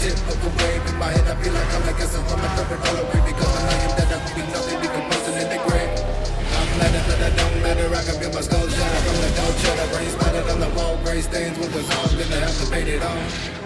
tip of a wave in my head. I feel like I'm like guessing from a third all away because I know you that I could be nothing decomposing in the grave. I'm flattered, but that don't matter. I can feel my skull shatter from the dough cheddar. Brain splattered on the wall, gray stains with the song. Gonna have to paint it on.